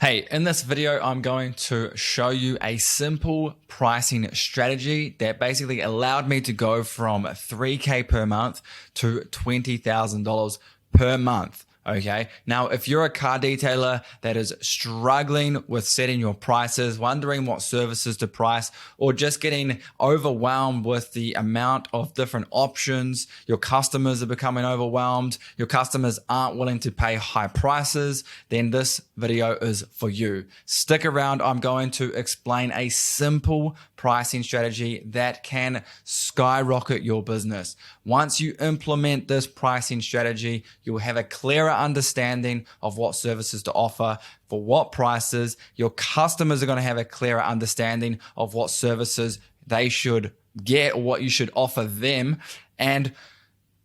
Hey, in this video, I'm going to show you a simple pricing strategy that basically allowed me to go from $3K per month to $20,000 per month. Okay. Now, if you're a car detailer that is struggling with setting your prices, wondering what services to price, or just getting overwhelmed with the amount of different options, your customers are becoming overwhelmed, your customers aren't willing to pay high prices, then this video is for you. Stick around. I'm going to explain a simple pricing strategy that can skyrocket your business. Once you implement this pricing strategy, you'll have a clearer understanding of what services to offer, for what prices. Your customers are going to have a clearer understanding of what services they should get or what you should offer them. And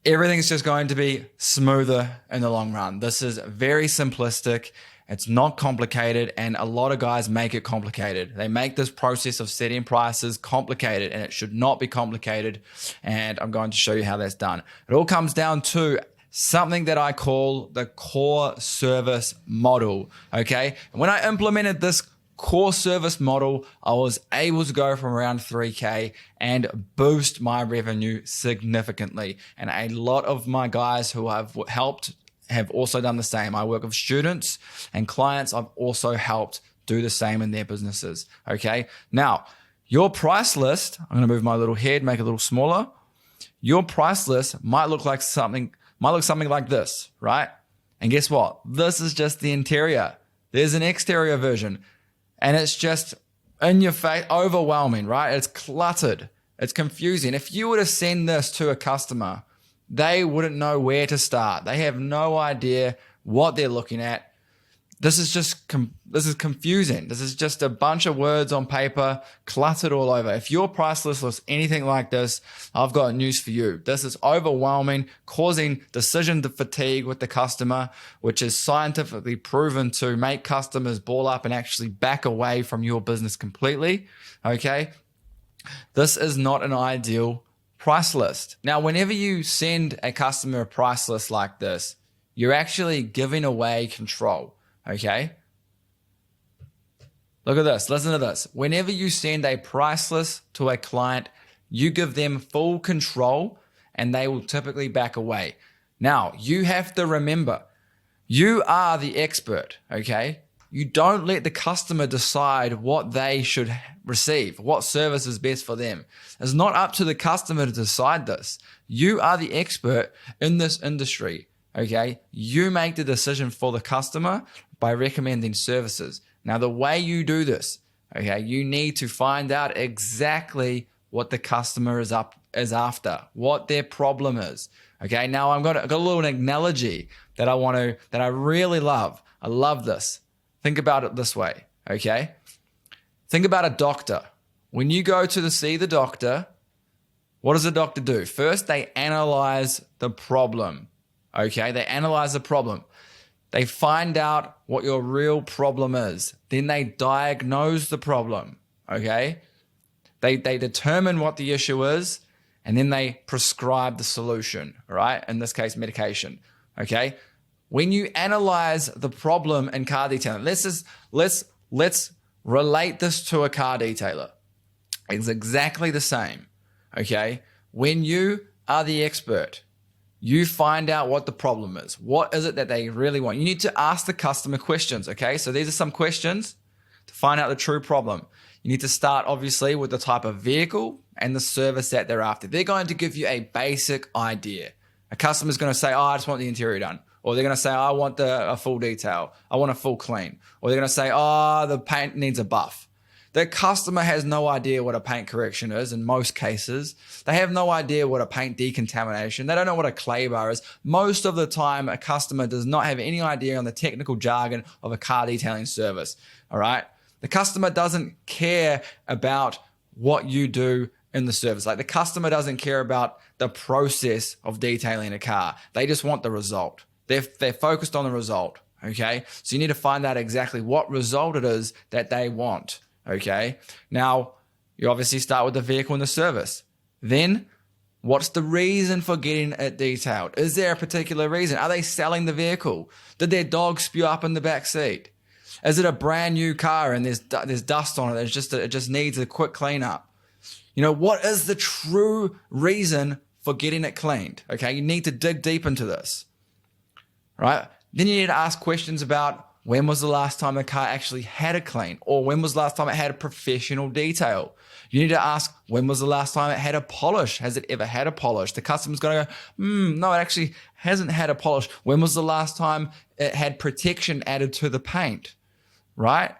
everything's just going to be smoother in the long run. This is very simplistic. It's not complicated, and a lot of guys make it complicated. They make this process of setting prices complicated, and it should not be complicated. And I'm going to show you how that's done. It all comes down to something that I call the core service model. Okay. And when I implemented this core service model, I was able to go from around 3K and boost my revenue significantly. And a lot of my guys who I've helped have also done the same. I work with students and clients. I've also helped do the same in their businesses. Okay. Now, your price list, I'm going to move my little head, make it a little smaller. Your price list might look something like this, right? And guess what? This is just the interior. There's an exterior version, and it's just in your face, overwhelming, right? It's cluttered. It's confusing. If you were to send this to a customer, they wouldn't know where to start. They have no idea what they're looking at. This is confusing. This is just a bunch of words on paper, cluttered all over. If your price list looks anything like this, I've got news for you. This is overwhelming, causing decision fatigue with the customer, which is scientifically proven to make customers ball up and actually back away from your business completely. Okay? This is not an ideal price list. Now, whenever you send a customer a price list like this, you're actually giving away control. Okay. Look at this. Listen to this. Whenever you send a price list to a client, you give them full control and they will typically back away. Now, you have to remember, you are the expert. Okay. You don't let the customer decide what they should receive, what service is best for them. It's not up to the customer to decide this. You are the expert in this industry. Okay. You make the decision for the customer by recommending services. Now, the way you do this, okay, you need to find out exactly what the customer is after, what their problem is. Okay. Now, I've got a little analogy that I really love. I love this. Think about it this way. Okay. Think about a doctor. When you go to see the doctor, what does the doctor do? First, they analyze the problem. Okay. They analyze the problem. They find out what your real problem is. Then they diagnose the problem. Okay. They determine what the issue is, and then they prescribe the solution, right? In this case, medication. Okay. When you analyze the problem in car detailing, let's relate this to a car detailer. It's exactly the same. Okay. When you are the expert, you find out what the problem is. What is it that they really want? You need to ask the customer questions. Okay. So these are some questions to find out the true problem. You need to start obviously with the type of vehicle and the service that they're after. They're going to give you a basic idea. A customer's going to say, I just want the interior done. Or they're going to say, I want a full detail. I want a full clean. Or they're going to say, the paint needs a buff. The customer has no idea what a paint correction is in most cases. They have no idea what a paint decontamination. They don't know what a clay bar is. Most of the time, a customer does not have any idea on the technical jargon of a car detailing service. All right. The customer doesn't care about what you do in the service. Like the customer doesn't care about the process of detailing a car. They just want the result. They're focused on the result. Okay. So you need to find out exactly what result it is that they want. Okay. Now, you obviously start with the vehicle and the service. Then, what's the reason for getting it detailed? Is there a particular reason? Are they selling the vehicle? Did their dog spew up in the back seat? Is it a brand new car and there's dust on it? It just needs a quick cleanup. What is the true reason for getting it cleaned? Okay, you need to dig deep into this, right? Then you need to ask questions about when was the last time the car actually had a clean, or when was the last time it had a professional detail? You need to ask, when was the last time it had a polish? Has it ever had a polish? The customer's going to go, no, it actually hasn't had a polish. When was the last time it had protection added to the paint, right?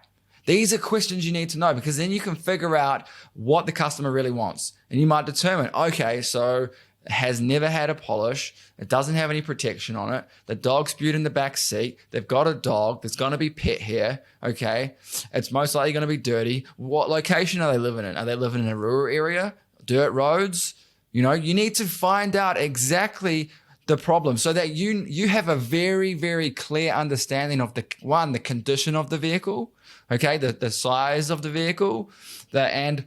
These are questions you need to know, because then you can figure out what the customer really wants. And you might determine, okay, so it has never had a polish. It doesn't have any protection on it. The dog spewed in the back seat. They've got a dog. There's going to be pet hair. Okay. It's most likely going to be dirty. What location are they living in? Are they living in a rural area? Dirt roads? You need to find out exactly the problem so that you have a very, very clear understanding of the condition of the vehicle. Okay. The size of the vehicle, and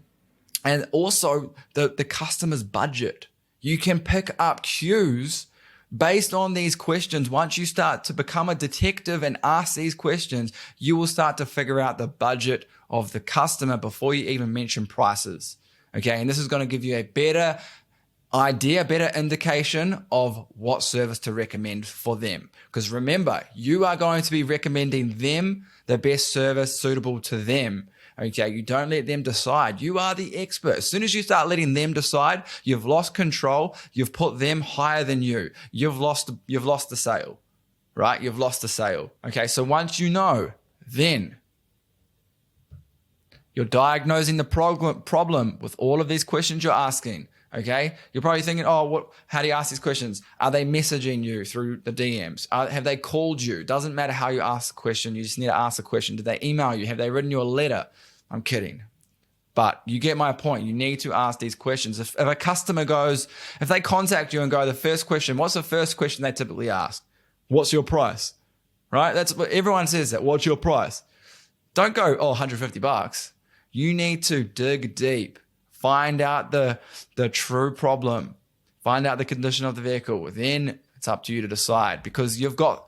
also the customer's budget. You can pick up cues based on these questions. Once you start to become a detective and ask these questions, you will start to figure out the budget of the customer before you even mention prices. Okay, and this is going to give you a better idea, better indication of what service to recommend for them. Because remember, you are going to be recommending them the best service suitable to them. Okay, you don't let them decide. You are the expert. As soon as you start letting them decide, you've lost control. You've put them higher than you. You've lost the sale, right? You've lost the sale. Okay, so once you know, then you're diagnosing the problem with all of these questions you're asking. Okay, you're probably thinking, how do you ask these questions? Are they messaging you through the DMs? Have they called you? Doesn't matter how you ask the question. You just need to ask the question. Did they email you? Have they written you a letter? I'm kidding. But you get my point. You need to ask these questions. If a customer if they contact you and go, the first question, what's the first question they typically ask? What's your price? Right? That's what everyone says, that. What's your price? Don't go, $150. You need to dig deep. Find out the true problem. Find out the condition of the vehicle. Then it's up to you to decide, because you've got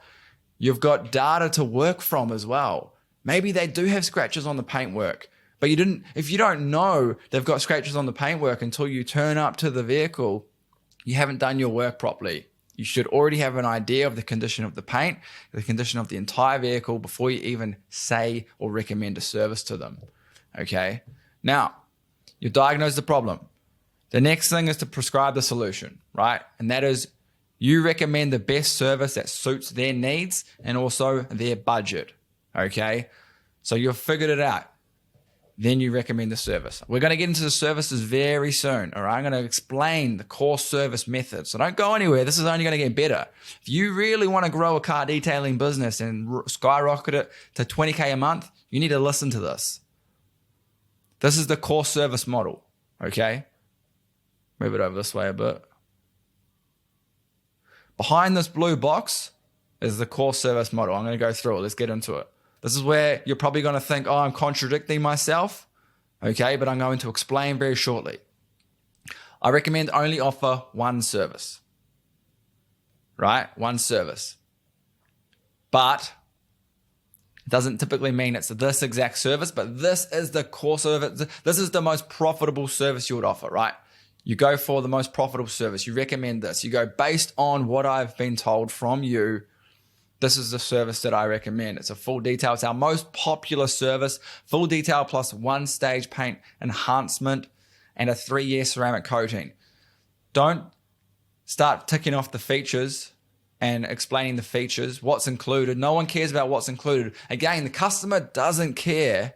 data to work from as well. Maybe they do have scratches on the paintwork, but if you don't know they've got scratches on the paintwork until you turn up to the vehicle, you haven't done your work properly. You should already have an idea of the condition of the paint, the condition of the entire vehicle before you even say or recommend a service to them. Okay? Now, you diagnose the problem. The next thing is to prescribe the solution, right? And that is, you recommend the best service that suits their needs and also their budget, okay? So you've figured it out. Then you recommend the service. We're going to get into the services very soon, all right? I'm going to explain the core service method. So don't go anywhere. This is only going to get better. If you really want to grow a car detailing business and skyrocket it to $20K a month, you need to listen to this. This is the core service model, okay? Move it over this way a bit. Behind this blue box is the core service model. I'm going to go through it. Let's get into it. This is where you're probably going to think, I'm contradicting myself, okay? But I'm going to explain very shortly. I recommend only offer one service, right? One service. But it doesn't typically mean it's this exact service, but this is the core service. This is the most profitable service you would offer, right? You go for the most profitable service. You recommend this. You go, based on what I've been told from you, this is the service that I recommend. It's a full detail. It's our most popular service. Full detail plus 1-stage paint enhancement and a 3-year ceramic coating. Don't start ticking off the features and explaining the features, what's included. No one cares about what's included. Again, the customer doesn't care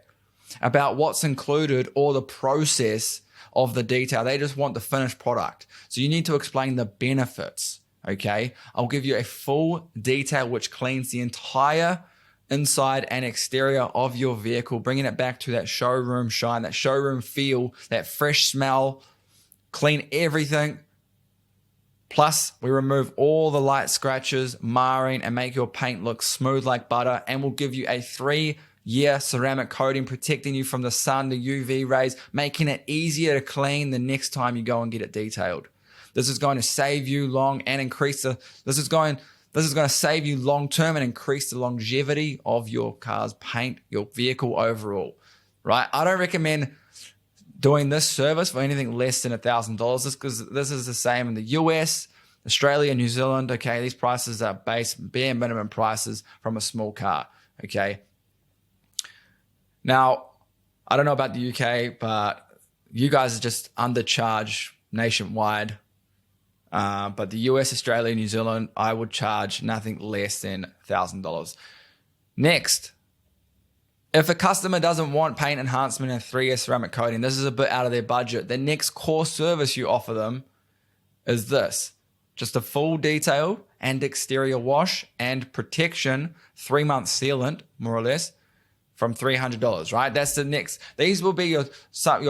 about what's included or the process of the detail. They just want the finished product. So you need to explain the benefits, okay? I'll give you a full detail which cleans the entire inside and exterior of your vehicle, bringing it back to that showroom shine, that showroom feel, that fresh smell, clean everything. Plus, we remove all the light scratches, marring, and make your paint look smooth like butter. And we'll give you a 3-year ceramic coating, protecting you from the sun, the UV rays, making it easier to clean the next time you go and get it detailed. This is going to save you long and increase this is going This is going to save you long-term and increase the longevity of your car's paint, your vehicle overall, right? I don't recommend doing this service for anything less than $1,000 because this is the same in the US, Australia, New Zealand. Okay, these prices are bare minimum prices from a small car. Okay. Now, I don't know about the UK, but you guys are just undercharged nationwide. But the US, Australia, New Zealand, I would charge nothing less than $1,000. Next, if a customer doesn't want paint enhancement and 3-year ceramic coating, this is a bit out of their budget. The next core service you offer them is this. Just a full detail and exterior wash and protection, 3-month sealant, more or less, from $300, right? That's the next. These will be your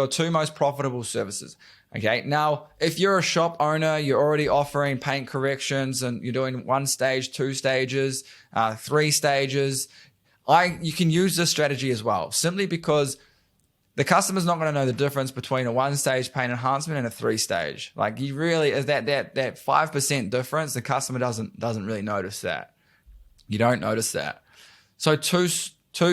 2 most profitable services. Okay. Now, if you're a shop owner, you're already offering paint corrections and you're doing 1 stage, 2 stages, 3 stages. You can use this strategy as well, simply because the customer's not going to know the difference between a 1-stage paint enhancement and a 3-stage. Like you really is that 5% difference. The customer doesn't really notice that. You don't notice that. So two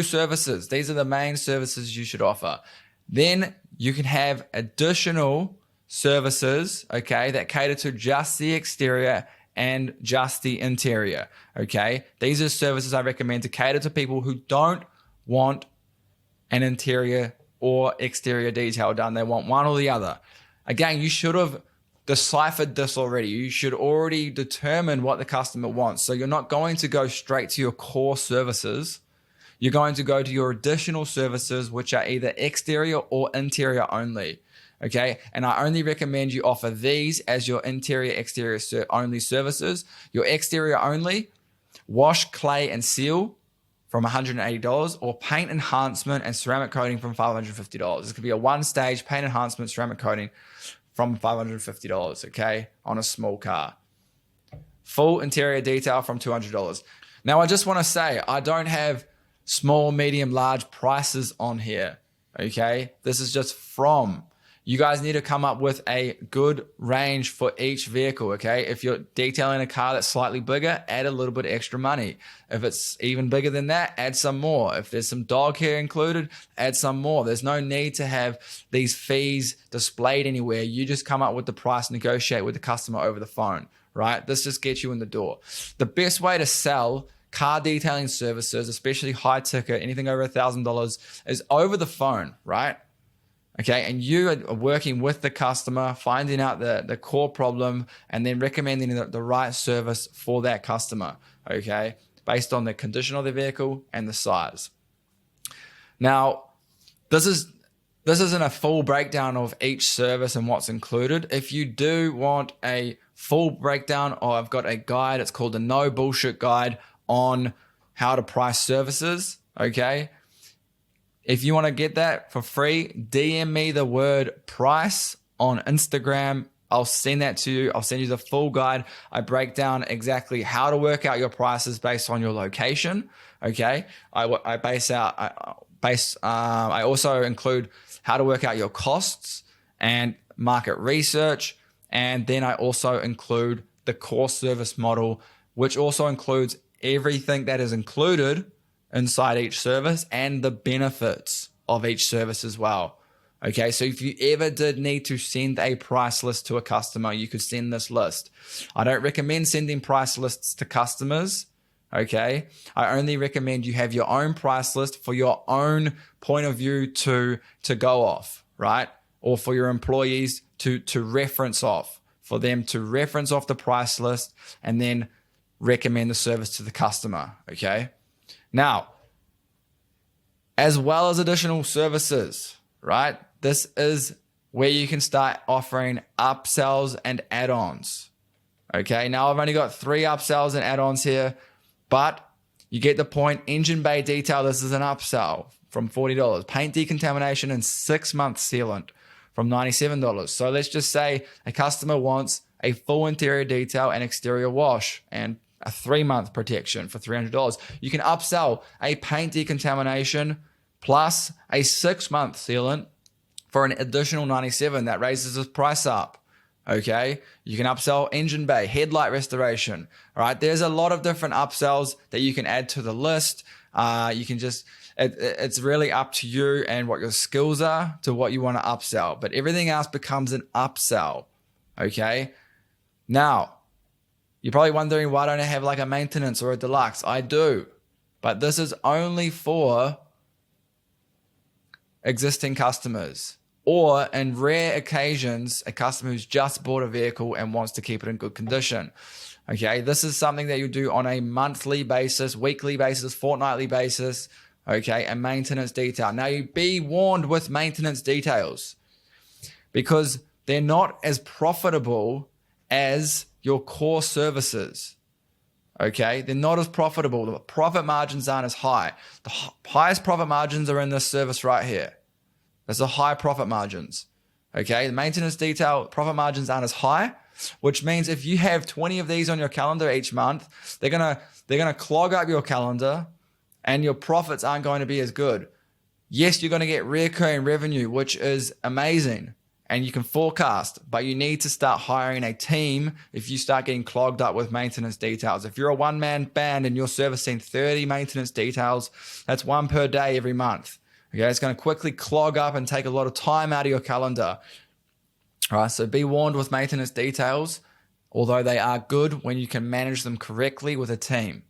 services. These are the main services you should offer. Then you can have additional services, okay, that cater to just the exterior and just the interior, okay? These are services I recommend to cater to people who don't want an interior or exterior detail done. They want one or the other. Again, you should have deciphered this already. You should already determine what the customer wants. So you're not going to go straight to your core services. You're going to go to your additional services, which are either exterior or interior only. Okay. And I only recommend you offer these as your interior, exterior only services. Your exterior only, wash, clay, and seal from $180, or paint enhancement and ceramic coating from $550. This could be a 1-stage paint enhancement, ceramic coating from $550. Okay. On a small car. Full interior detail from $200. Now, I just want to say, I don't have small, medium, large prices on here. Okay. This is just from. You guys need to come up with a good range for each vehicle, okay? If you're detailing a car that's slightly bigger, add a little bit extra money. If it's even bigger than that, add some more. If there's some dog hair included, add some more. There's no need to have these fees displayed anywhere. You just come up with the price, negotiate with the customer over the phone, right? This just gets you in the door. The best way to sell car detailing services, especially high ticket, anything over $1,000, is over the phone, right? Okay, and you are working with the customer, finding out the core problem, and then recommending the right service for that customer, okay, based on the condition of the vehicle and the size. Now, this isn't a full breakdown of each service and what's included. If you do want a full breakdown, or I've got a guide, it's called the No Bullshit Guide on how to price services, okay? If you want to get that for free, DM me the word price on Instagram. I'll send that to you. I'll send you the full guide. I break down exactly how to work out your prices based on your location. Okay. I also include how to work out your costs and market research. And then I also include the core service model, which also includes everything that is included inside each service and the benefits of each service as well. Okay, so if you ever did need to send a price list to a customer, you could send this list. I don't recommend sending price lists to customers. Okay, I only recommend you have your own price list for your own point of view to go off, right? Or for your employees to reference off, for them to reference off the price list and then recommend the service to the customer. Okay. Now, as well as additional services, right? This is where you can start offering upsells and add-ons. Okay, now I've only got 3 upsells and add-ons here, but you get the point. Engine bay detail, this is an upsell from $40. Paint decontamination and 6-month sealant from $97. So let's just say a customer wants a full interior detail and exterior wash and a 3-month protection for $300. You can upsell a paint decontamination plus a 6-month sealant for an additional $97. That raises the price up. Okay, you can upsell engine bay, headlight restoration. All right, there's a lot of different upsells that you can add to the list. You can just, it's really up to you and what your skills are to what you want to upsell. But everything else becomes an upsell. Okay, now you're probably wondering, why don't I have like a maintenance or a deluxe? I do, but this is only for existing customers, or in rare occasions, a customer who's just bought a vehicle and wants to keep it in good condition. Okay, this is something that you do on a monthly basis, weekly basis, fortnightly basis. Okay, a maintenance detail. Now, you be warned with maintenance details, because they're not as profitable as your core services. Okay, they're not as profitable. The profit margins aren't as high. The highest profit margins are in this service right here. That's the high profit margins. Okay, the maintenance detail profit margins aren't as high, which means if you have 20 of these on your calendar each month, they're gonna clog up your calendar, and your profits aren't going to be as good. Yes, you're going to get recurring revenue, which is amazing, and you can forecast, but you need to start hiring a team if you start getting clogged up with maintenance details. If you're a one-man band and you're servicing 30 maintenance details, that's one per day every month. Okay, it's going to quickly clog up and take a lot of time out of your calendar. All right, so be warned with maintenance details, although they are good when you can manage them correctly with a team.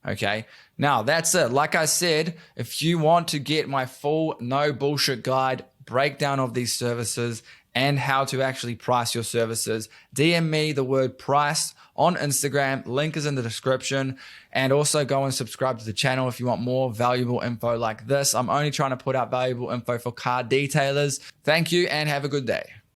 Okay, now that's it. Like I said, if you want to get my full no bullshit guide, breakdown of these services and how to actually price your services, DM me the word price on Instagram. Link is in the description. And also go and subscribe to the channel if you want more valuable info like this. I'm only trying to put out valuable info for car detailers. Thank you and have a good day.